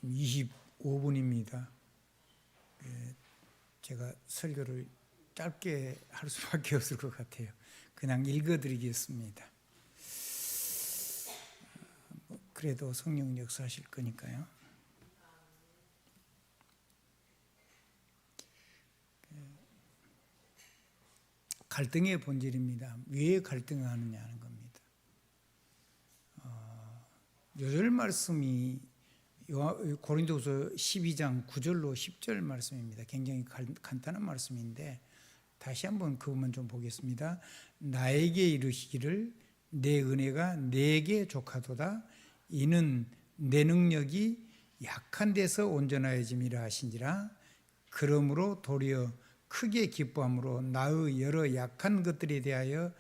지금 25분입니다. 제가 설교를 짧게 할 수밖에 없을 것 같아요. 그냥 읽어드리겠습니다. 그래도 성령 역사하실 거니까요. 갈등의 본질입니다. 왜 갈등하느냐 하는 겁니다. 요절 말씀이 고린도서 12장 9절로 10절 말씀입니다. 굉장히 간단한 말씀인데 다시 한번 그것만 좀 보겠습니다. 나에게 이르시기를 내 은혜가 내게 족하도다. 이는 내 능력이 약한 데서 온전하여짐이라 하신지라. 그러므로 도리어 크게 기뻐함으로 나의 여러 약한 것들에 대하여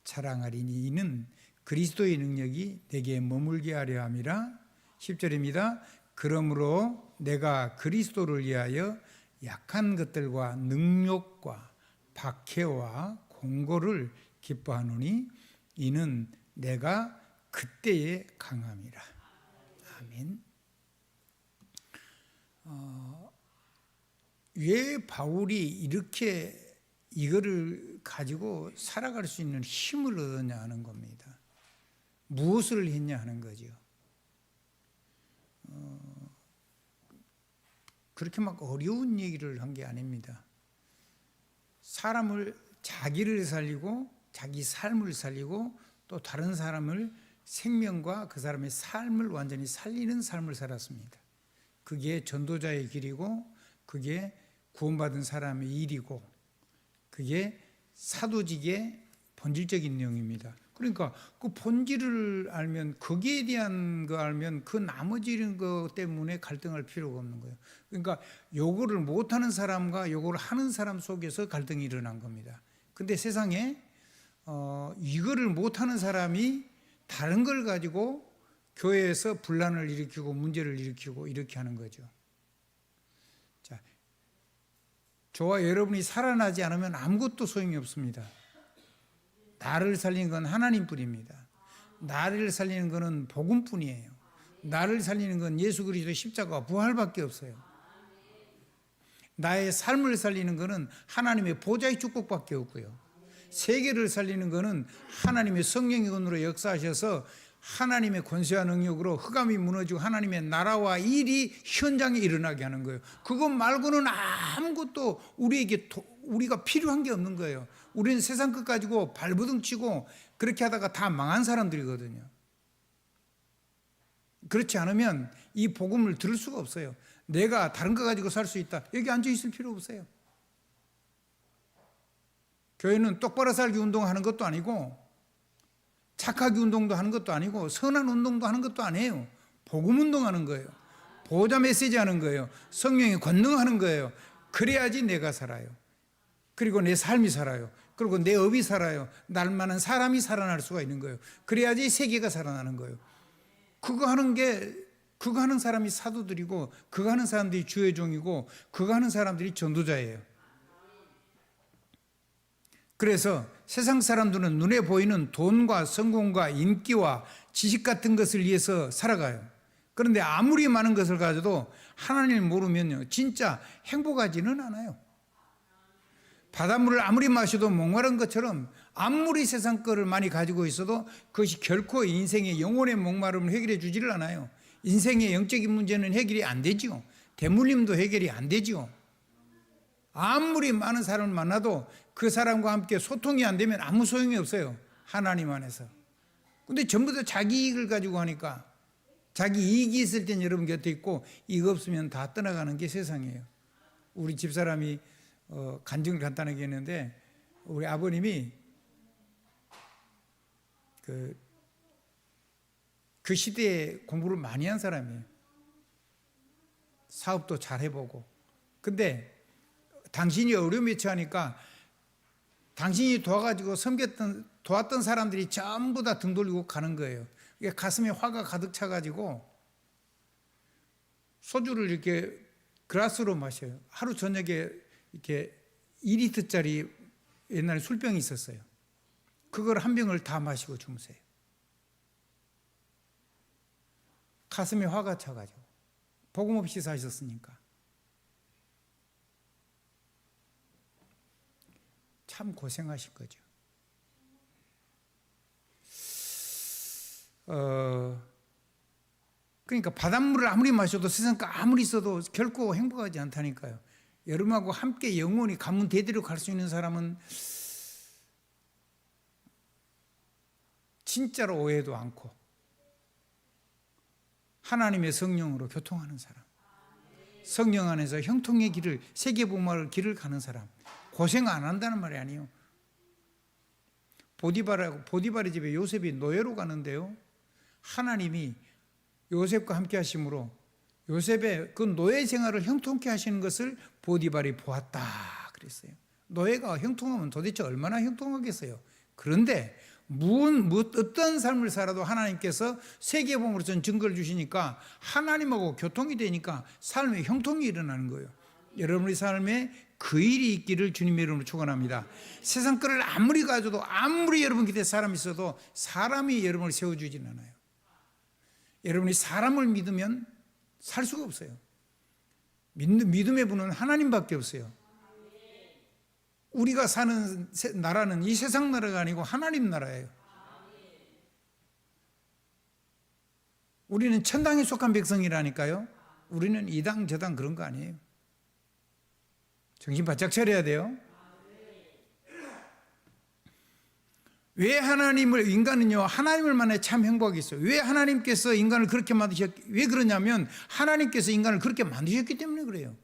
자랑하리니 이는 그리스도의 능력이 내게 머물게 하려 함이라. 10절입니다. 그러므로 내가 그리스도를 위하여 약한 것들과 능욕과 박해와 공고를 기뻐하노니 이는 내가 그때에 강함이라. 아멘. 왜 바울이 이렇게 이거를 가지고 살아갈 수 있는 힘을 얻었냐 하는 겁니다. 무엇을 했냐 하는 거죠. 그렇게 막 어려운 얘기를 한 게 아닙니다. 사람을 자기를 살리고 자기 삶을 살리고 또 다른 사람을 생명과 그 사람의 삶을 완전히 살리는 삶을 살았습니다. 그게 전도자의 길이고 그게 구원받은 사람의 일이고 그게 사도직의 본질적인 내용입니다. 그러니까 그 본질을 알면 거기에 대한 거 알면 그 나머지 이런 거 때문에 갈등할 필요가 없는 거예요. 그러니까 요거를 못하는 사람과 요거를 하는 사람 속에서 갈등이 일어난 겁니다. 근데 세상에 이거를 못하는 사람이 다른 걸 가지고 교회에서 분란을 일으키고 문제를 일으키고 이렇게 하는 거죠. 자, 저와 여러분이 살아나지 않으면 아무것도 소용이 없습니다. 나를 살리는 건 하나님뿐입니다. 나를 살리는 것은 복음뿐이에요. 나를 살리는 건 예수 그리스도의 십자가와 부활밖에 없어요. 나의 삶을 살리는 것은 하나님의 보좌의 축복밖에 없고요. 세계를 살리는 것은 하나님의 성령의 권으로 역사하셔서 하나님의 권세와 능력으로 흑암이 무너지고 하나님의 나라와 일이 현장에 일어나게 하는 거예요. 그것 말고는 아무것도 우리가 필요한 게 없는 거예요. 우리는 세상 것 가지고 발버둥 치고 그렇게 하다가 다 망한 사람들이거든요. 그렇지 않으면 이 복음을 들을 수가 없어요. 내가 다른 거 가지고 살 수 있다. 여기 앉아 있을 필요 없어요. 교회는 똑바로 살기 운동하는 것도 아니고 착하기 운동도 하는 것도 아니고 선한 운동도 하는 것도 아니에요. 복음 운동하는 거예요. 보호자 메시지 하는 거예요. 성령의 권능하는 거예요. 그래야지 내가 살아요. 그리고 내 삶이 살아요. 그리고 내 업이 살아요. 날만한 사람이 살아날 수가 있는 거예요. 그래야지 세계가 살아나는 거예요. 그거 하는 사람이 사도들이고 그거 하는 사람들이 주의 종이고 그거 하는 사람들이 전도자예요. 그래서 세상 사람들은 눈에 보이는 돈과 성공과 인기와 지식 같은 것을 위해서 살아가요. 그런데 아무리 많은 것을 가져도 하나님을 모르면요, 진짜 행복하지는 않아요. 바닷물을 아무리 마셔도 목마른 것처럼 아무리 세상 거를 많이 가지고 있어도 그것이 결코 인생의 영혼의 목마름을 해결해 주지를 않아요. 인생의 영적인 문제는 해결이 안 되죠. 대물림도 해결이 안 되죠. 아무리 많은 사람을 만나도 그 사람과 함께 소통이 안 되면 아무 소용이 없어요. 하나님 안에서. 근데 전부 다 자기 이익을 가지고 하니까 자기 이익이 있을 땐 여러분 곁에 있고 이익 없으면 다 떠나가는 게 세상이에요. 우리 집사람이 간증을 간단하게 했는데 우리 아버님이 그 시대에 공부를 많이 한 사람이에요. 사업도 잘 해보고. 근데 당신이 어려움에 처하니까 당신이 도와가지고 도왔던 사람들이 전부 다 등 돌리고 가는 거예요. 가슴에 화가 가득 차가지고 소주를 이렇게 그라스로 마셔요. 하루 저녁에 이렇게 2리터짜리 옛날에 술병이 있었어요. 그걸 한 병을 다 마시고 주무세요. 가슴에 화가 차가지고 복음 없이 사셨으니까. 참 고생하실 거죠. 그러니까 바닷물을 아무리 마셔도 세상 거 아무리 써도 결코 행복하지 않다니까요. 여러분하고 함께 영원히 가문 대대로 갈 수 있는 사람은 진짜로 오해도 않고 하나님의 성령으로 교통하는 사람, 성령 안에서 형통의 길을, 세계복음화의 길을 가는 사람, 고생 안 한다는 말이 아니에요. 보디발의 집에 요셉이 노예로 가는데요, 하나님이 요셉과 함께 하심으로 요셉의 그 노예 생활을 형통케 하시는 것을 보디발이 보았다 그랬어요. 노예가 형통하면 도대체 얼마나 형통하겠어요. 그런데 어떤 삶을 살아도 하나님께서 세계복음으로 전 증거를 주시니까 하나님하고 교통이 되니까 삶에 형통이 일어나는 거예요. 여러분의 삶에 그 일이 있기를 주님의 이름으로 축원합니다. 세상 거를 아무리 가져도, 아무리 여러분 곁에 사람이 있어도 사람이 여러분을 세워주진 않아요. 여러분이 사람을 믿으면 살 수가 없어요. 믿음의 분은 하나님밖에 없어요. 우리가 사는 나라는 이 세상 나라가 아니고 하나님 나라예요. 우리는 천당에 속한 백성이라니까요. 우리는 이 당 저 당 그런 거 아니에요. 정신 바짝 차려야 돼요. 왜 인간은요, 하나님을 만나 참 행복하게 있어요. 왜 하나님께서 인간을 그렇게 왜 그러냐면, 하나님께서 인간을 그렇게 만드셨기 때문에 그래요.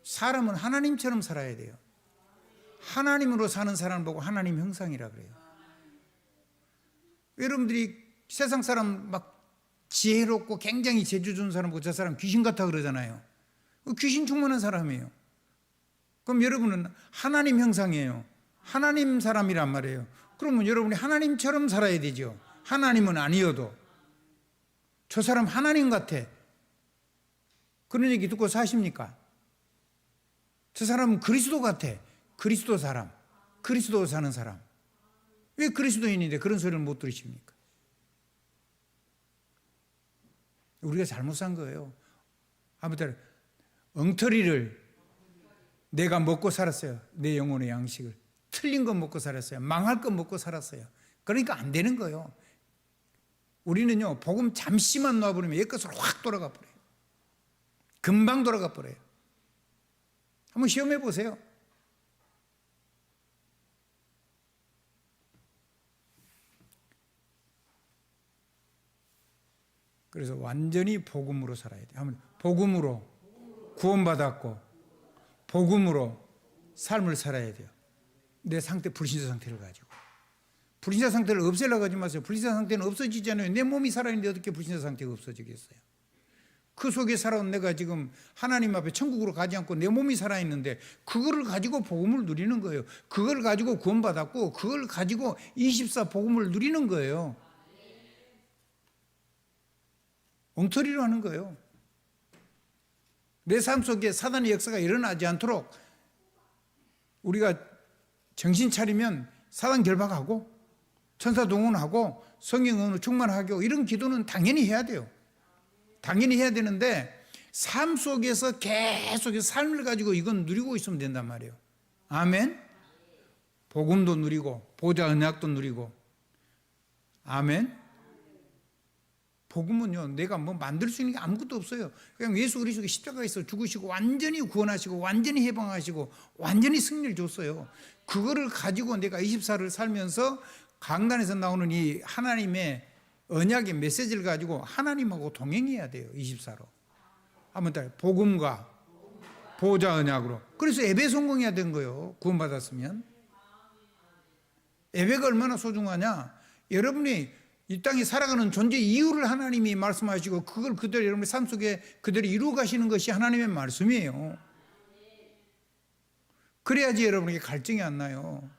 사람은 하나님처럼 살아야 돼요. 하나님으로 사는 사람을 보고 하나님 형상이라 그래요. 여러분들이 세상 사람 막 지혜롭고 굉장히 재주 좋은 사람 보고 저 사람 귀신 같아 그러잖아요. 귀신 충만한 사람이에요. 그럼 여러분은 하나님 형상이에요. 하나님 사람이란 말이에요. 그러면 여러분이 하나님처럼 살아야 되죠. 하나님은 아니어도 저 사람 하나님 같아, 그런 얘기 듣고 사십니까? 저 사람은 그리스도 같아, 그리스도 사람, 그리스도 사는 사람. 왜 그리스도인인데 그런 소리를 못 들으십니까? 우리가 잘못 산 거예요. 아무튼 엉터리를 내가 먹고 살았어요. 내 영혼의 양식을. 틀린 거 먹고 살았어요. 망할 거 먹고 살았어요. 그러니까 안 되는 거예요. 우리는요, 복음 잠시만 놔버리면 옛것으로 확 돌아가 버려요. 금방 돌아가 버려요. 한번 시험해 보세요. 그래서 완전히 복음으로 살아야 돼요. 한번 복음으로 구원받았고 복음으로 삶을 살아야 돼요. 내 상태, 불신자 상태를 가지고. 불신자 상태를 없애려고 하지 마세요. 불신자 상태는 없어지잖아요. 내 몸이 살아있는데 어떻게 불신자 상태가 없어지겠어요? 그 속에 살아온 내가 지금 하나님 앞에 천국으로 가지 않고 내 몸이 살아있는데 그거를 가지고 복음을 누리는 거예요. 그걸 가지고 구원받았고 그걸 가지고 24 복음을 누리는 거예요. 엉터리로 하는 거예요. 내 삶 속에 사단의 역사가 일어나지 않도록 우리가 정신 차리면 사단 결박하고 천사 동원하고 성령 은혜로 충만하고 이런 기도는 당연히 해야 돼요. 당연히 해야 되는데 삶 속에서 계속 삶을 가지고 이건 누리고 있으면 된단 말이에요. 아멘. 복음도 누리고 보좌 언약도 누리고. 아멘. 복음은요, 내가 뭐 만들 수 있는 게 아무것도 없어요. 그냥 예수 그리스도가 십자가에서 죽으시고 완전히 구원하시고 완전히 해방하시고 완전히 승리를 줬어요. 그거를 가지고 내가 24를 살면서 강단에서 나오는 이 하나님의 언약의 메시지를 가지고 하나님하고 동행해야 돼요. 24로. 한번 더 복음과 보좌 언약으로. 그래서 예배 성공해야 되는 거예요. 구원받았으면. 예배가 얼마나 소중하냐. 여러분이 이 땅에 살아가는 존재 이유를 하나님이 말씀하시고 그걸 그대로 여러분의 삶 속에 그대로 이루어 가시는 것이 하나님의 말씀이에요. 그래야지 여러분에게 갈증이 안 나요.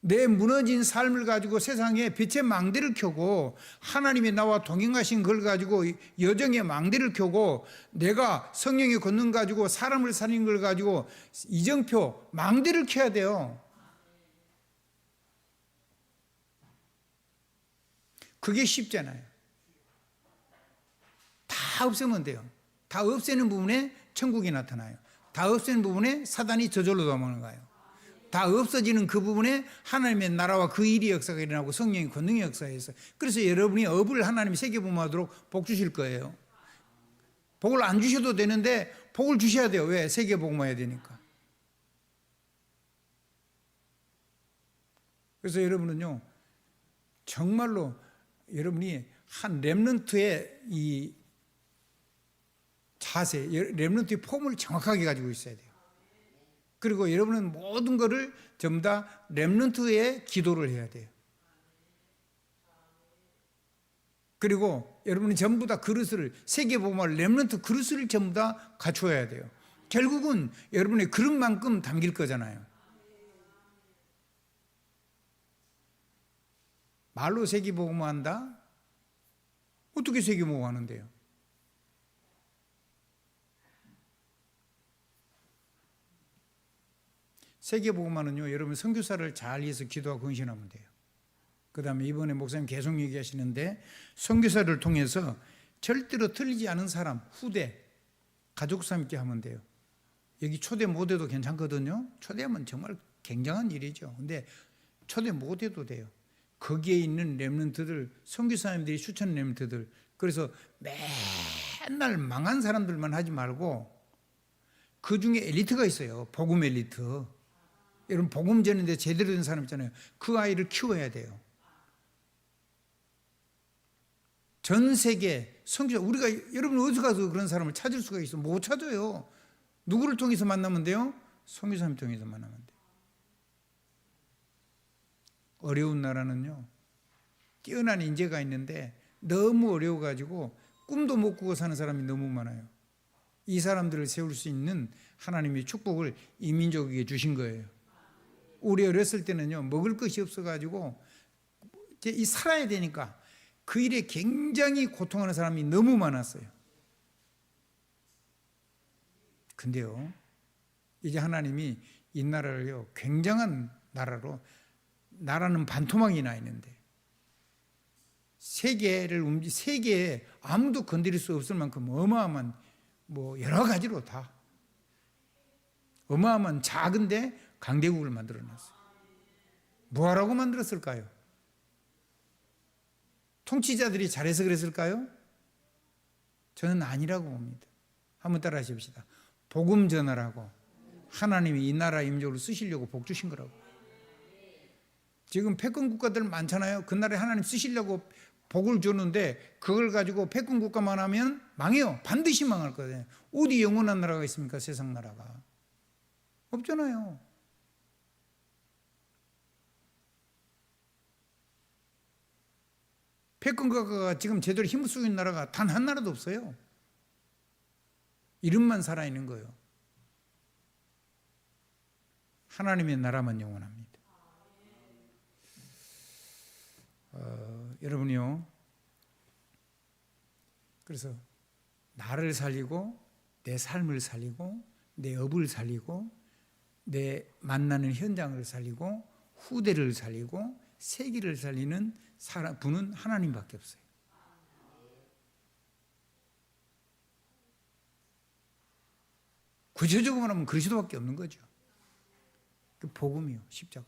내 무너진 삶을 가지고 세상에 빛의 망대를 켜고 하나님이 나와 동행하신 걸 가지고 여정의 망대를 켜고 내가 성령의 권능 가지고 사람을 살린 걸 가지고 이정표 망대를 켜야 돼요. 그게 쉽잖아요. 다 없애면 돼요. 다 없애는 부분에 천국이 나타나요. 다 없애는 부분에 사단이 저절로 도망가는 거예요. 다 없어지는 그 부분에 하나님의 나라와 그 일이 역사가 일어나고 성령의 권능의 역사에서, 그래서 여러분이 업을 하나님이 세계복음하도록 복 주실 거예요. 복을 안 주셔도 되는데 복을 주셔야 돼요. 왜? 세계복음해야 되니까. 그래서 여러분은요, 정말로 여러분이 한 렘넌트의 이 자세, 렘넌트의 폼을 정확하게 가지고 있어야 돼요. 그리고 여러분은 모든 것을 전부 다 렘넌트의 기도를 해야 돼요. 그리고 여러분은 전부 다 그릇을, 세계복음할 렘넌트 그릇을 전부 다 갖춰야 돼요. 결국은 여러분의 그릇만큼 담길 거잖아요. 말로 세계복음한다? 어떻게 세계복음하는데요? 세계복음화는요, 여러분 선교사를 잘 위해서 기도하고 헌신하면 돼요. 그 다음에 이번에 목사님 계속 얘기하시는데, 선교사를 통해서 절대로 틀리지 않은 사람, 후대, 가족사 함께 하면 돼요. 여기 초대 못 해도 괜찮거든요. 초대하면 정말 굉장한 일이죠. 근데 초대 못 해도 돼요. 거기에 있는 렘넌트들, 선교사님들이 추천한 렘넌트들, 그래서 맨날 망한 사람들만 하지 말고 그 중에 엘리트가 있어요. 복음 엘리트. 여러분 복음 전인데 제대로 된 사람 있잖아요. 그 아이를 키워야 돼요. 전 세계 선교사, 우리가 여러분 어디서 가서 그런 사람을 찾을 수가 있어? 못 찾아요. 누구를 통해서 만나면 돼요? 선교사님 통해서 만나면 돼요. 어려운 나라는요, 뛰어난 인재가 있는데 너무 어려워가지고 꿈도 못 꾸고 사는 사람이 너무 많아요. 이 사람들을 세울 수 있는 하나님의 축복을 이 민족에게 주신 거예요. 우리 어렸을 때는요, 먹을 것이 없어가지고 이 살아야 되니까 그 일에 굉장히 고통하는 사람이 너무 많았어요. 근데요, 이제 하나님이 이 나라를요, 굉장한 나라로, 나라는 반토막이 나 있는데 세계에 아무도 건드릴 수 없을 만큼 어마어마한, 뭐 여러 가지로 다 어마어마한 작은데 강대국을 만들어 놨어요. 뭐하라고 만들었을까요? 통치자들이 잘해서 그랬을까요? 저는 아니라고 봅니다. 한번 따라 하십시다. 복음 전하라고 하나님이 이 나라 임적으로 쓰시려고 복 주신 거라고. 지금 패권 국가들 많잖아요. 그 나라에 하나님 쓰시려고 복을 주는데 그걸 가지고 패권 국가만 하면 망해요. 반드시 망할 거예요. 어디 영원한 나라가 있습니까? 세상 나라가 없잖아요. 패권 국가가 지금 제대로 힘을 쓰고 있는 나라가 단 한 나라도 없어요. 이름만 살아있는 거예요. 하나님의 나라만 영원합니다. 여러분이요, 그래서 나를 살리고 내 삶을 살리고 내 업을 살리고 내 만나는 현장을 살리고 후대를 살리고 세계를 살리는 분은 하나님밖에 없어요. 구체적으로 말하면 그리스도밖에 없는 거죠. 그 복음이요, 십자가.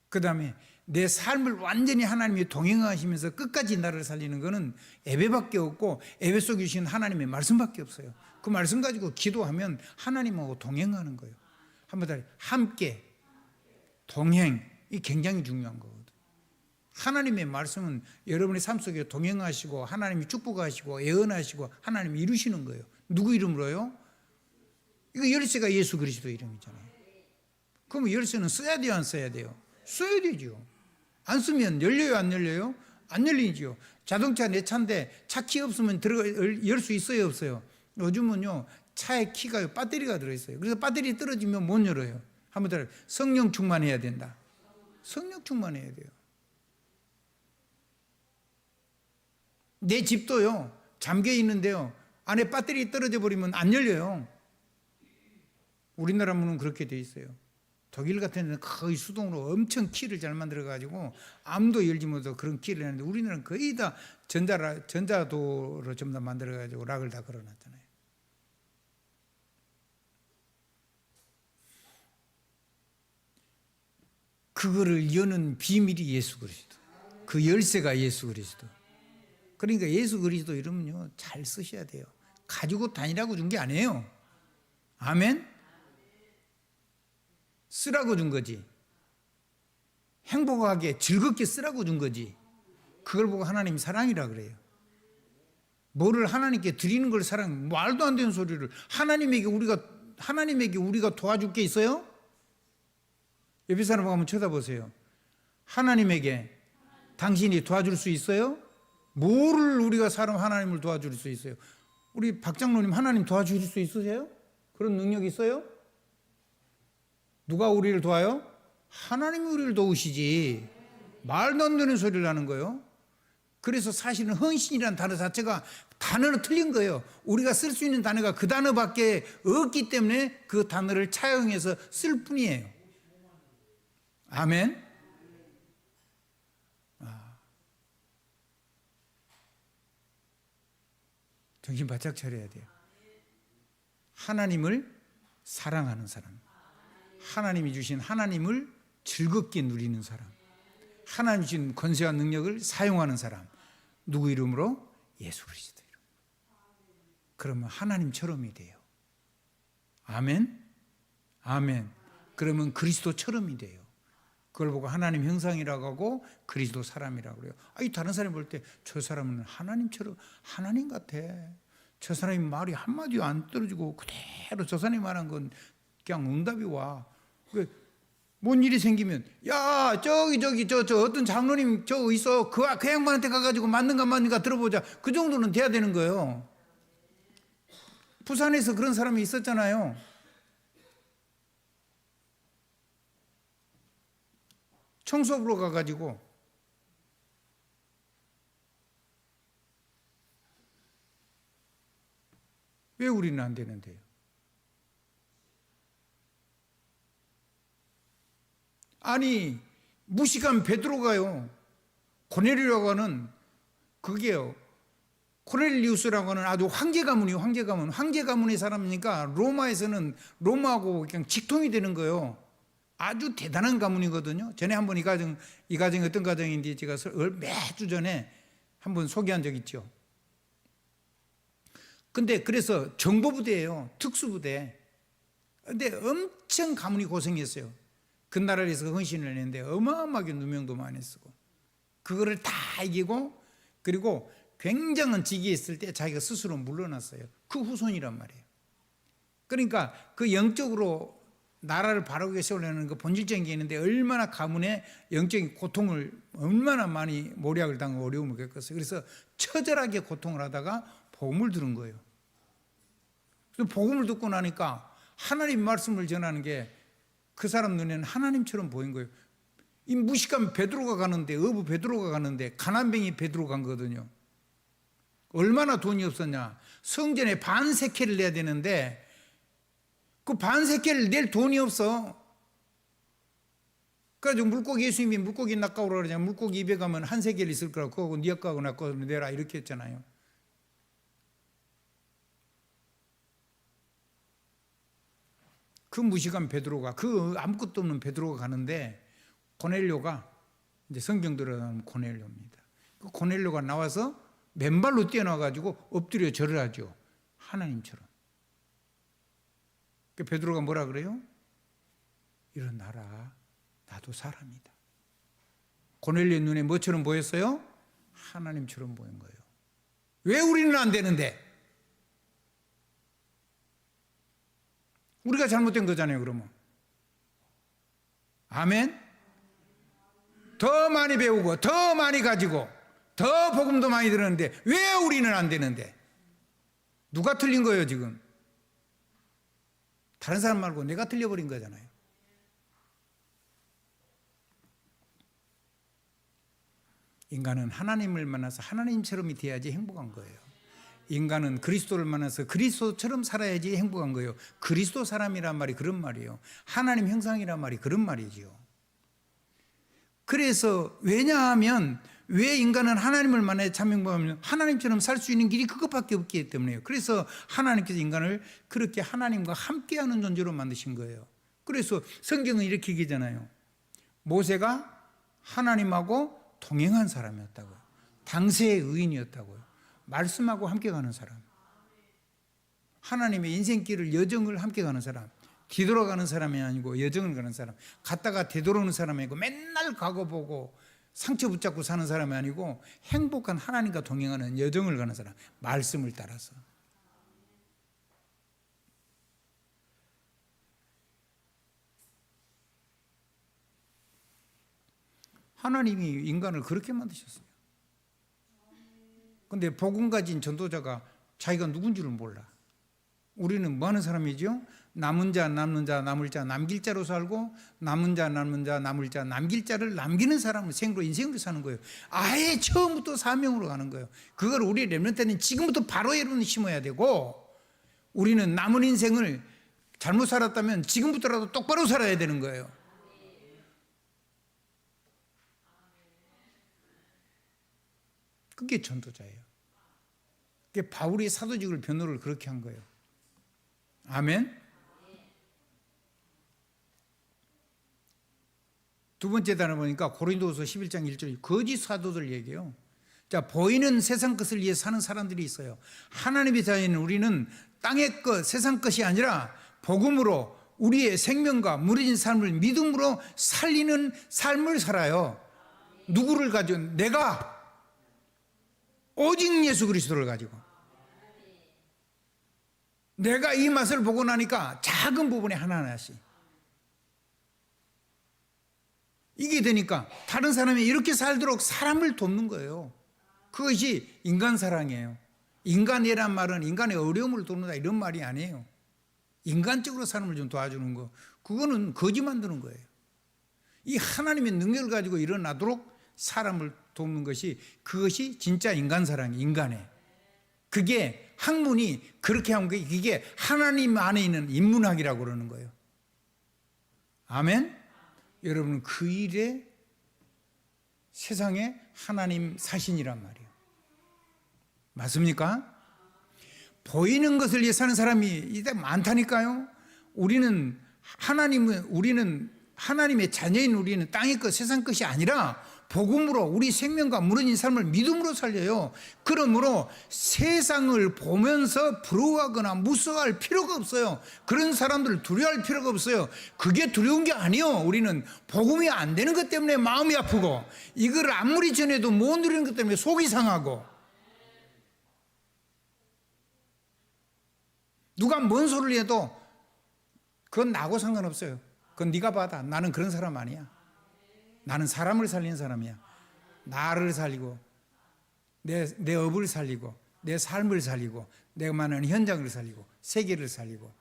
그 다음에 내 삶을 완전히 하나님이 동행하시면서 끝까지 나를 살리는 것은 예배밖에 없고, 예배 속에 주신 하나님의 말씀밖에 없어요. 그 말씀 가지고 기도하면 하나님하고 동행하는 거예요. 한번 더, 함께 동행이 굉장히 중요한 거거든요. 하나님의 말씀은 여러분의 삶 속에 동행하시고 하나님이 축복하시고 예언하시고 하나님이 이루시는 거예요. 누구 이름으로요? 이거 열쇠가 예수 그리스도 이름이잖아요. 그럼 열쇠는 써야 돼요, 안 써야 돼요? 써야 되죠. 안 쓰면 열려요, 안 열려요? 안 열리죠. 자동차 내 차인데 차 키 없으면 열 수 있어요, 없어요? 요즘은요, 차에 키가 배터리가 들어있어요. 그래서 배터리 떨어지면 못 열어요. 한번 더, 성령 충만해야 된다. 성령 충만해야 돼요. 내 집도요, 잠겨 있는데요, 안에 배터리 떨어져 버리면 안 열려요. 우리나라 문은 그렇게 돼 있어요. 독일 같은 데는 거의 수동으로 엄청 키를 잘 만들어가지고 아무도 열지 못하고 그런 키를 했는데 우리나라는 거의 다 전자도로 전부 다 만들어가지고 락을 다 걸어놨잖아요. 그거를 여는 비밀이 예수 그리스도. 그 열쇠가 예수 그리스도. 그러니까 예수 그리스도 이러면요 잘 쓰셔야 돼요. 가지고 다니라고 준 게 아니에요. 아멘. 쓰라고 준 거지. 행복하게 즐겁게 쓰라고 준 거지. 그걸 보고 하나님 사랑이라 그래요. 뭐를 하나님께 드리는 걸 사랑, 말도 안 되는 소리를 하나님에게 우리가 도와줄 게 있어요? 옆에 사람 한번 쳐다보세요. 하나님에게 당신이 도와줄 수 있어요? 뭐를 우리가 하나님을 도와줄 수 있어요? 우리 박 장로님 하나님 도와줄 수 있으세요? 그런 능력 있어요? 누가 우리를 도와요? 하나님이 우리를 도우시지. 말도 안 되는 소리를 하는 거예요. 그래서 사실은 헌신이라는 단어 자체가 단어는 틀린 거예요. 우리가 쓸 수 있는 단어가 그 단어밖에 없기 때문에 그 단어를 차용해서 쓸 뿐이에요. 아멘. 정신 바짝 차려야 돼요. 하나님을 사랑하는 사람, 하나님이 주신 하나님을 즐겁게 누리는 사람, 하나님이 주신 권세와 능력을 사용하는 사람, 누구 이름으로? 예수 그리스도 이름. 그러면 하나님처럼이 돼요. 아멘. 아멘. 그러면 그리스도처럼이 돼요. 그걸 보고 하나님 형상이라고 하고 그리스도 사람이라고 그래요. 이 다른 사람이 볼 때 저 사람은 하나님처럼 하나님 같아. 저 사람이 말이 한마디도 안 떨어지고 그대로 저 사람이 말한 건 그냥 응답이 와. 뭔 일이 생기면 야 저기 저 어떤 장로님 저 있어 그 양반한테 가가지고 맞는가 맞는가 들어보자. 그 정도는 돼야 되는 거예요. 부산에서 그런 사람이 있었잖아요. 청소부로 가가지고 왜 우리는 안 되는데요? 아니 무식한 베드로가요. 고넬료라고 하는 그게요. 코넬리우스라고 하는 아주 황제 가문이에요. 황제 가문의 사람이니까 로마에서는 로마하고 그냥 직통이 되는 거예요. 아주 대단한 가문이거든요. 전에 한번 이 가정이 어떤 가정인지 제가 매주 전에 한번 소개한 적 있죠. 근데 그래서 정보부대예요. 특수부대. 근데 엄청 가문이 고생했어요. 그 나라에서 헌신을 했는데 어마어마하게 누명도 많이 쓰고 그거를 다 이기고 그리고 굉장한 직위에 있을 때 자기가 스스로 물러났어요. 그 후손이란 말이에요. 그러니까 그 영적으로 나라를 바르게 세우려는 그 본질적인 게 있는데 얼마나 가문의 영적인 고통을 얼마나 많이 모략을 당하고 어려움을 겪었어요. 그래서 처절하게 고통을 하다가 복음을 들은 거예요. 그래서 복음을 듣고 나니까 하나님 말씀을 전하는 게 그 사람 눈에는 하나님처럼 보인 거예요. 이 무식한 베드로가 가는데 어부 베드로가 가는데 가난뱅이 베드로 간 거거든요. 얼마나 돈이 없었냐. 성전에 반세켈을 내야 되는데 그 반세켈을 낼 돈이 없어. 그래가지고 물고기 예수님이 물고기 낚아오라 그러냐. 물고기 입에 가면 한 세겔 있을 거라고 그거 네 아까하고 낚아 내라 이렇게 했잖아요. 그 무식한 베드로가 그 아무것도 없는 베드로가 가는데 고넬료가 이제 성경 들어가면 고넬료입니다. 그 고넬료가 나와서 맨발로 뛰어나가지고 엎드려 절을 하죠. 하나님처럼. 그 베드로가 뭐라 그래요? 일어나라. 나도 사람이다. 고넬료의 눈에 뭐처럼 보였어요? 하나님처럼 보인 거예요. 왜 우리는 안 되는데? 우리가 잘못된 거잖아요, 그러면. 아멘? 더 많이 배우고, 더 많이 가지고, 더 복음도 많이 들었는데, 왜 우리는 안 되는데? 누가 틀린 거예요, 지금? 다른 사람 말고 내가 틀려버린 거잖아요. 인간은 하나님을 만나서 하나님처럼이 돼야지 행복한 거예요. 인간은 그리스도를 만나서 그리스도처럼 살아야지 행복한 거예요. 그리스도 사람이란 말이 그런 말이에요. 하나님 형상이란 말이 그런 말이지요. 그래서 왜냐하면 왜 인간은 하나님을 만나야 참 행복하면 하나님처럼 살 수 있는 길이 그것밖에 없기 때문에요. 그래서 하나님께서 인간을 그렇게 하나님과 함께하는 존재로 만드신 거예요. 그래서 성경은 이렇게 얘기하잖아요. 모세가 하나님하고 동행한 사람이었다고요. 당세의 의인이었다고요. 말씀하고 함께 가는 사람. 하나님의 인생길을 여정을 함께 가는 사람. 뒤돌아가는 사람이 아니고 여정을 가는 사람. 갔다가 되돌아오는 사람이 아니고 맨날 과거 보고 상처 붙잡고 사는 사람이 아니고 행복한 하나님과 동행하는 여정을 가는 사람. 말씀을 따라서. 하나님이 인간을 그렇게 만드셨어요. 그런데 복음 가진 전도자가 자기가 누군지를 몰라. 우리는 뭐 하는 사람이죠? 남은 자, 남는 자, 남을 자, 남길 자로 살고 남은 자, 남는 자, 남을 자, 남길 자를 남기는 사람을 생으로 인생으로 사는 거예요. 아예 처음부터 사명으로 가는 거예요. 그걸 우리 렘넌트는 지금부터 바로 여러분 심어야 되고 우리는 남은 인생을 잘못 살았다면 지금부터라도 똑바로 살아야 되는 거예요. 그게 전도자예요. 그게 바울이 사도직을 변호를 그렇게 한 거예요. 아멘. 두 번째 단어 보니까 고린도후서 11장 1절 거짓 사도들 얘기해요. 자, 보이는 세상 것을 위해 사는 사람들이 있어요. 하나님의 자녀인 우리는 땅의 것, 세상 것이 아니라 복음으로 우리의 생명과 무너진 삶을 믿음으로 살리는 삶을 살아요. 누구를 가지고? 내가 오직 예수 그리스도를 가지고. 내가 이 맛을 보고 나니까 작은 부분에 하나하나씩 이게 되니까 다른 사람이 이렇게 살도록 사람을 돕는 거예요. 그것이 인간 사랑이에요. 인간이란 말은 인간의 어려움을 돕는다 이런 말이 아니에요. 인간적으로 사람을 좀 도와주는 거, 그거는 거지 만드는 거예요. 이 하나님의 능력을 가지고 일어나도록 사람을 돕는 것이, 그것이 진짜 인간 사랑이 인간의. 그게 학문이 그렇게 한 게, 이게 하나님 안에 있는 인문학이라고 그러는 거예요. 아멘. 여러분, 그 일에 세상에 하나님 사신이란 말이에요. 맞습니까? 보이는 것을 위해 사는 사람이 이제 많다니까요. 우리는 하나님의 자녀인 우리는 땅의 것, 세상 것이 아니라 복음으로 우리 생명과 무너진 삶을 믿음으로 살려요. 그러므로 세상을 보면서 부러워하거나 무서워할 필요가 없어요. 그런 사람들을 두려워할 필요가 없어요. 그게 두려운 게 아니에요. 우리는 복음이 안 되는 것 때문에 마음이 아프고, 이걸 아무리 전해도 못 누리는 것 때문에 속이 상하고, 누가 뭔 소리를 해도 그건 나하고 상관없어요. 그건 네가 받아. 나는 그런 사람 아니야. 나는 사람을 살리는 사람이야. 나를 살리고 내 업을 살리고 내 삶을 살리고 내가 만나는 현장을 살리고 세계를 살리고,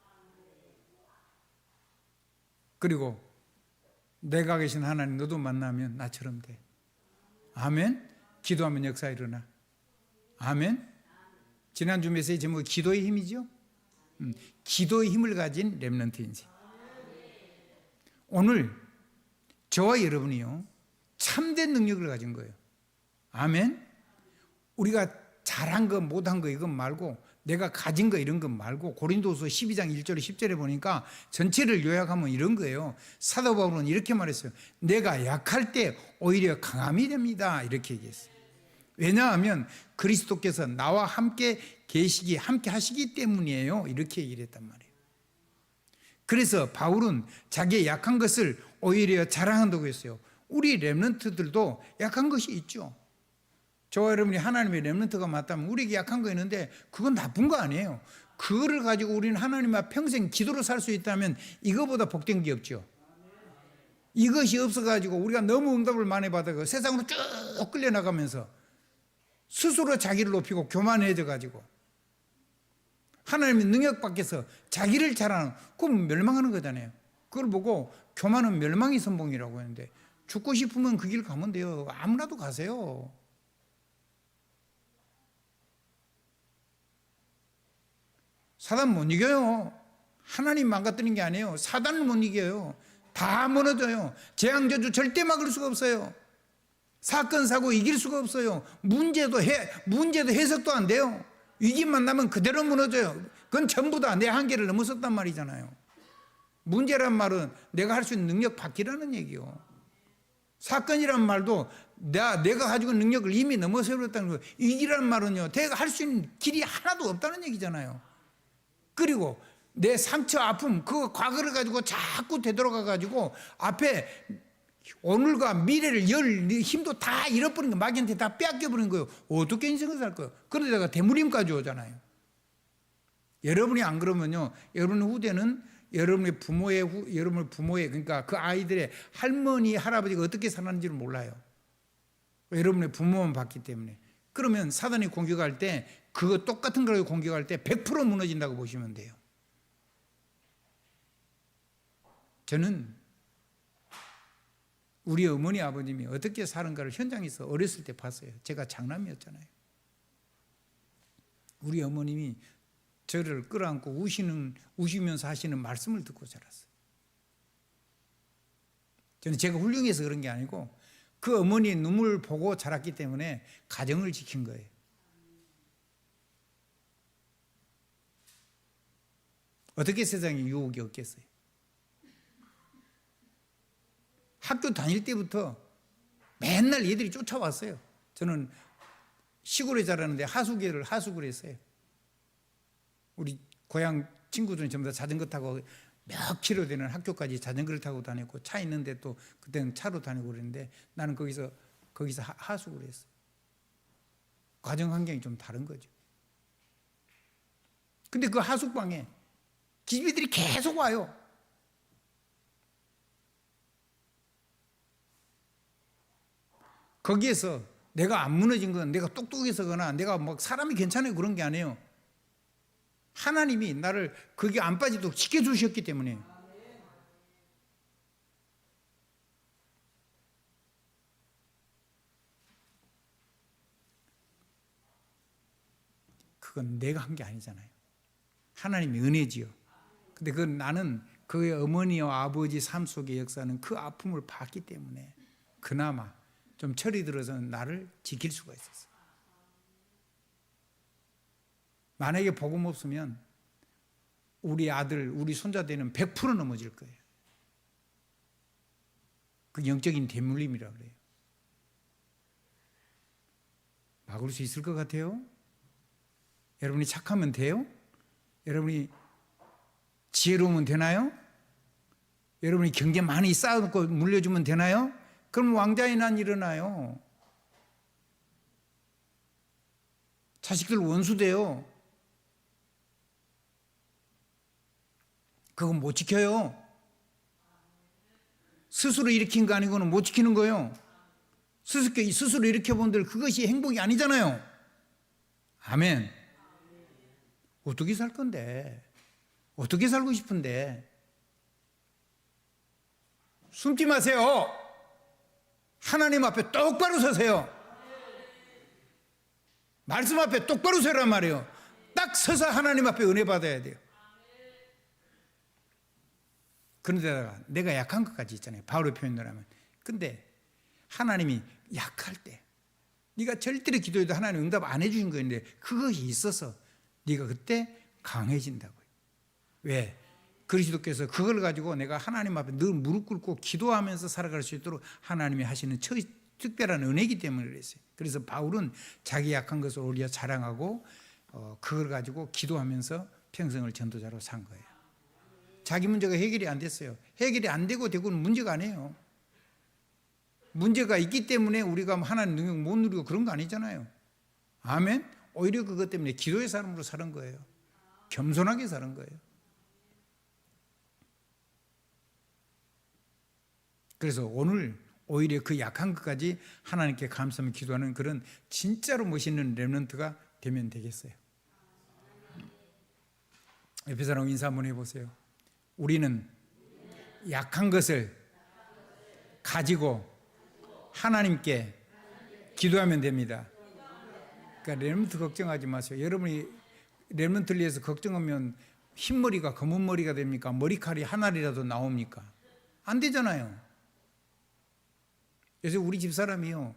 그리고 내가 계신 하나님 너도 만나면 나처럼 돼. 아멘. 기도하면 역사 일어나. 아멘. 지난주 메시지 제목이 기도의 힘이죠. 기도의 힘을 가진 렘넌트 인생. 오늘 저와 여러분이요, 참된 능력을 가진 거예요. 아멘. 우리가 잘한 거 못한 거 이건 말고, 내가 가진 거 이런 건 말고, 고린도후서 12장 1절에 10절에 보니까 전체를 요약하면 이런 거예요. 사도 바울은 이렇게 말했어요. 내가 약할 때 오히려 강함이 됩니다. 이렇게 얘기했어요. 왜냐하면 그리스도께서 나와 함께 계시기, 함께 하시기 때문이에요. 이렇게 얘기를 했단 말이에요. 그래서 바울은 자기의 약한 것을 오히려 자랑한다고 했어요. 우리 렘넌트들도 약한 것이 있죠. 저와 여러분이 하나님의 렘넌트가 맞다면 우리에게 약한 거 있는데 그건 나쁜 거 아니에요. 그거를 가지고 우리는 하나님 앞 평생 기도로 살 수 있다면 이거보다 복된 게 없죠. 이것이 없어가지고 우리가 너무 응답을 많이 받아서 세상으로 쭉 끌려나가면서 스스로 자기를 높이고 교만해져가지고 하나님의 능력 밖에서 자기를 자랑하는, 그건 멸망하는 거잖아요. 그걸 보고 교만은 멸망의 선봉이라고 하는데, 죽고 싶으면 그 길 가면 돼요. 아무나도 가세요. 사단 못 이겨요. 하나님 망가뜨리는 게 아니에요. 사단을 못 이겨요. 다 무너져요. 재앙저주 절대 막을 수가 없어요. 사건 사고 이길 수가 없어요. 문제도 해석도 안 돼요. 위기만 나면 그대로 무너져요. 그건 전부 다 내 한계를 넘어섰단 말이잖아요. 문제란 말은 내가 할 수 있는 능력 밖이라는 얘기요. 사건이란 말도 내가 가지고 있는 능력을 이미 넘어서버렸다는 거예요. 위기란 말은요, 내가 할 수 있는 길이 하나도 없다는 얘기잖아요. 그리고 내 상처, 아픔, 그 과거를 가지고 자꾸 되돌아가 가지고 앞에 오늘과 미래를 열 힘도 다 잃어버린 거, 마귀한테 다 빼앗겨버린 거예요. 어떻게 인생을 살 거예요? 그러다가 대물림까지 오잖아요. 여러분이 안 그러면요, 여러분 후대는 여러분의 부모의 그러니까 그 아이들의 할머니, 할아버지가 어떻게 살았는지를 몰라요. 여러분의 부모만 봤기 때문에. 그러면 사단이 공격할 때 그거 똑같은 걸 공격할 때 100% 무너진다고 보시면 돼요. 저는 우리 어머니 아버님이 어떻게 사는가를 현장에서 어렸을 때 봤어요. 제가 장남이었잖아요. 우리 어머님이 저를 끌어안고 우시면서 하시는 말씀을 듣고 자랐어요. 저는 제가 훌륭해서 그런 게 아니고 그 어머니의 눈물을 보고 자랐기 때문에 가정을 지킨 거예요. 어떻게 세상에 유혹이 없겠어요? 학교 다닐 때부터 맨날 얘들이 쫓아왔어요. 저는 시골에 자라는데 하숙을 했어요. 우리 고향 친구들은 전부 다 자전거 타고 몇 킬로 되는 학교까지 자전거를 타고 다녔고, 차 있는데 또 그때는 차로 다니고 그랬는데 나는 거기서 하숙을 했어요. 가정 환경이 좀 다른 거죠. 근데 그 하숙방에 기집애들이 계속 와요. 거기에서 내가 안 무너진 건 내가 똑똑해서거나 내가 막 사람이 괜찮아요 그런 게 아니에요. 하나님이 나를 거기 안 빠지도록 지켜주셨기 때문에. 그건 내가 한 게 아니잖아요. 하나님의 은혜지요. 근데 그건 나는 그의 어머니와 아버지 삶 속의 역사는 그 아픔을 봤기 때문에 그나마 좀 철이 들어서 나를 지킬 수가 있었어요. 만약에 복음 없으면 우리 아들, 우리 손자들은 100% 넘어질 거예요. 그 영적인 대물림이라고 그래요. 막을 수 있을 것 같아요? 여러분이 착하면 돼요? 여러분이 지혜로우면 되나요? 여러분이 경제 많이 쌓아놓고 물려주면 되나요? 그럼 왕자의 난 일어나요. 자식들 원수 돼요. 그건 못 지켜요. 스스로 일으킨 거 아니고는 못 지키는 거예요. 스스로 일으켜본들 그것이 행복이 아니잖아요. 아멘. 어떻게 살 건데? 어떻게 살고 싶은데? 숨지 마세요. 하나님 앞에 똑바로 서세요. 말씀 앞에 똑바로 서란 말이에요. 딱 서서 하나님 앞에 은혜 받아야 돼요. 그런데다가 내가 약한 것까지 있잖아요. 바울의 표현으로 하면. 근데 하나님이 약할 때 네가 절대로 기도해도 하나님 응답 안 해주신 거였는데 그것이 있어서 네가 그때 강해진다고요. 왜? 그리스도께서 그걸 가지고 내가 하나님 앞에 늘 무릎 꿇고 기도하면서 살아갈 수 있도록 하나님이 하시는 특별한 은혜이기 때문에 그랬어요. 그래서 바울은 자기 약한 것을 오히려 자랑하고 그걸 가지고 기도하면서 평생을 전도자로 산 거예요. 자기 문제가 해결이 안 됐어요. 해결이 안 되고 되고는 문제가 아니에요. 문제가 있기 때문에 우리가 하나님 능력 못 누리고 그런 거 아니잖아요. 아멘. 오히려 그것 때문에 기도의 사람으로 사는 거예요. 겸손하게 사는 거예요. 그래서 오늘 오히려 그 약한 것까지 하나님께 감사하며 기도하는 그런 진짜로 멋있는 렘넌트가 되면 되겠어요. 옆에 사람 인사 한번 해보세요. 우리는 약한 것을 가지고 하나님께 기도하면 됩니다. 그러니까 렘넌트 걱정하지 마세요. 렘넌트를 위해서 걱정하면 흰머리가 검은 머리가 됩니까? 머리칼이 한 알이라도 나옵니까? 안 되잖아요. 그래서 우리 집사람이요,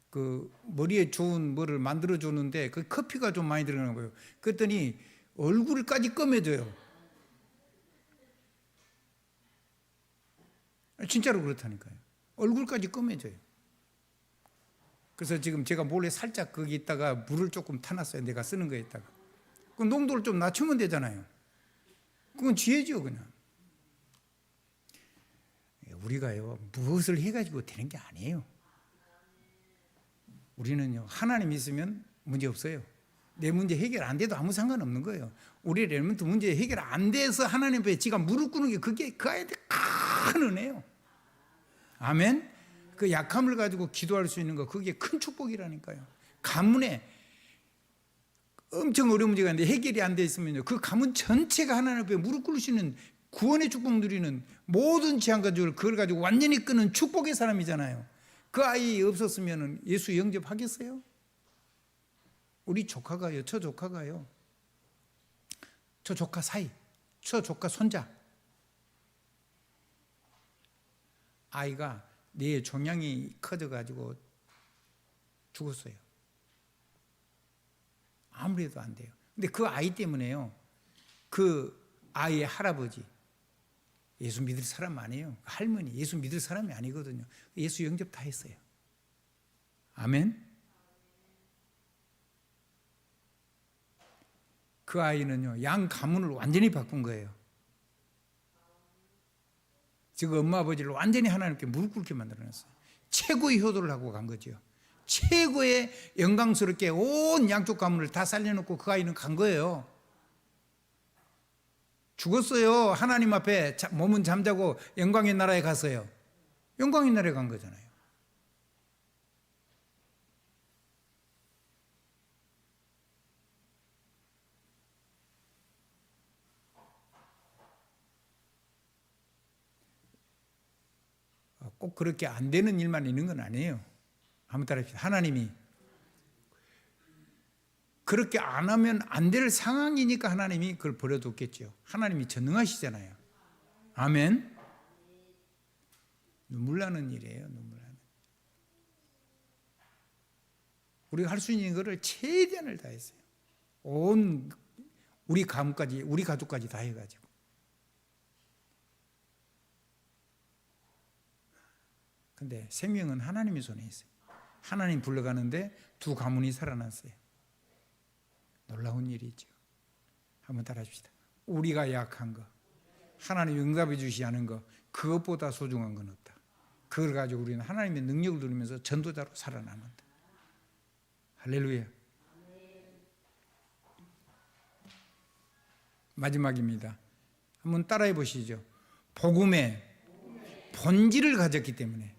그 머리에 좋은 뭐를 만들어 주는데 그 커피가 좀 많이 들어가는 거예요. 그랬더니 얼굴까지 검해져요. 진짜로 그렇다니까요. 얼굴까지 검해져요. 그래서 지금 제가 몰래 살짝 거기 있다가 물을 조금 타놨어요. 내가 쓰는 거에다가. 그 농도를 좀 낮추면 되잖아요. 그건 지혜죠, 그냥. 우리가요, 무엇을 해가지고 되는 게 아니에요. 우리는요, 하나님 있으면 문제 없어요. 내 문제 해결 안 돼도 아무 상관없는 거예요. 우리 렘넌트 문제 해결 안 돼서 하나님 앞에 지가 무릎 꿇는 게 그게 그 아이한테 큰 은혜예요. 아멘? 그 약함을 가지고 기도할 수 있는 거, 그게 큰 축복이라니까요. 가문에 엄청 어려운 문제가 있는데 해결이 안 돼 있으면요, 그 가문 전체가 하나님 앞에 무릎 꿇을 수 있는 구원의 축복 누리는 모든 재앙과 저주를 그걸 가지고 완전히 끄는 축복의 사람이잖아요. 그 아이 없었으면 예수 영접하겠어요? 우리 조카가요, 저 조카가요, 저 조카 사이, 저 조카 손자, 아이가 뇌 종양이 커져가지고 죽었어요. 아무리 해도 안 돼요. 근데 그 아이 때문에요, 그 아이의 할아버지, 예수 믿을 사람 아니에요. 할머니, 예수 믿을 사람이 아니거든요. 예수 영접 다 했어요. 아멘? 그 아이는요, 양 가문을 완전히 바꾼 거예요. 지금 엄마 아버지를 완전히 하나님께 무릎 꿇게 만들어놨어요. 최고의 효도를 하고 간 거죠. 최고의 영광스럽게 온 양쪽 가문을 다 살려놓고 그 아이는 간 거예요. 죽었어요. 하나님 앞에 몸은 잠자고 영광의 나라에 갔어요. 영광의 나라에 간 거잖아요. 꼭 그렇게 안 되는 일만 있는 건 아니에요. 한번 따라합시다. 하나님이 그렇게 안 하면 안 될 상황이니까 하나님이 그걸 버려뒀겠죠. 하나님이 전능하시잖아요. 아멘. 눈물 나는 일이에요. 눈물 나는. 우리가 할 수 있는 거를 최대한을 다했어요. 온 우리 가문까지, 우리 가족까지 다 해가지고. 근데 생명은 하나님의 손에 있어요. 하나님 불러가는데 두 가문이 살아났어요. 놀라운 일이죠. 한번 따라합시다. 우리가 약한 거, 하나님 응답해 주시지 않은 거, 그것보다 소중한 건 없다. 그걸 가지고 우리는 하나님의 능력을 누리면서 전도자로 살아남는다. 할렐루야. 마지막입니다. 한번 따라해 보시죠. 복음의 본질을 가졌기 때문에,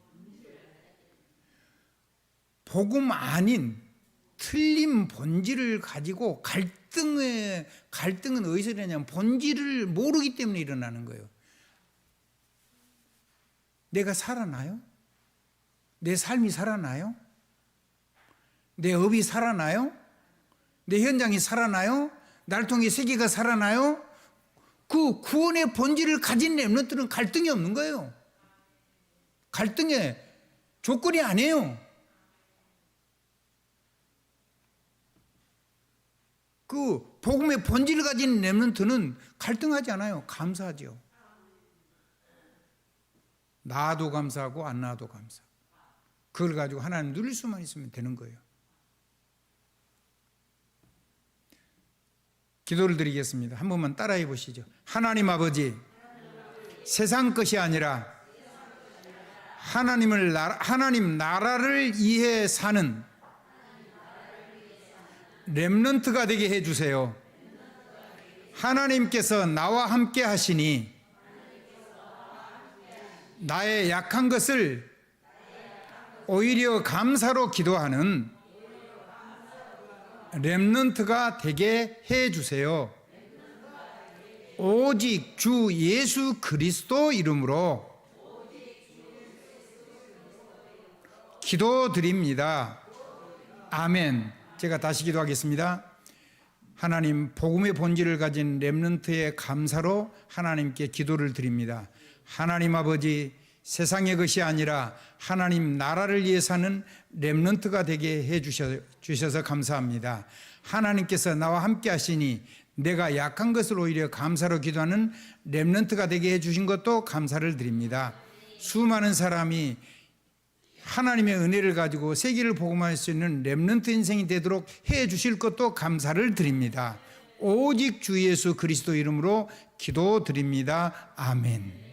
복음 아닌 틀린 본질을 가지고 갈등은 어디서 일어나냐면 본질을 모르기 때문에 일어나는 거예요. 내가 살아나요? 내 삶이 살아나요? 내 업이 살아나요? 내 현장이 살아나요? 날 통해 세계가 살아나요? 그 구원의 본질을 가진 렘넌트는 갈등이 없는 거예요. 갈등의 조건이 아니에요. 그 복음의 본질을 가진 렘넌트는 갈등하지 않아요. 감사하죠. 나도 감사하고 안 나도 감사. 그걸 가지고 하나님 누릴 수만 있으면 되는 거예요. 기도를 드리겠습니다. 한 번만 따라해 보시죠. 하나님 아버지, 세상 것이 아니라 하나님 나라를 위해 사는 렘넌트가 되게 해주세요. 하나님께서 나와 함께 하시니 나의 약한 것을 오히려 감사로 기도하는 렘넌트가 되게 해주세요. 오직 주 예수 그리스도 이름으로 기도드립니다. 아멘. 제가 다시 기도하겠습니다. 하나님, 복음의 본질을 가진 렘넌트의 감사로 하나님께 기도를 드립니다. 하나님 아버지, 세상의 것이 아니라 하나님 나라를 위해 사는 렘넌트가 되게 해 주셔서 감사합니다. 하나님께서 나와 함께 하시니 내가 약한 것을 오히려 감사로 기도하는 렘넌트가 되게 해 주신 것도 감사를 드립니다. 수많은 사람이 하나님의 은혜를 가지고 세계를 복음할 수 있는 렘넌트 인생이 되도록 해 주실 것도 감사를 드립니다. 오직 주 예수 그리스도 이름으로 기도드립니다. 아멘.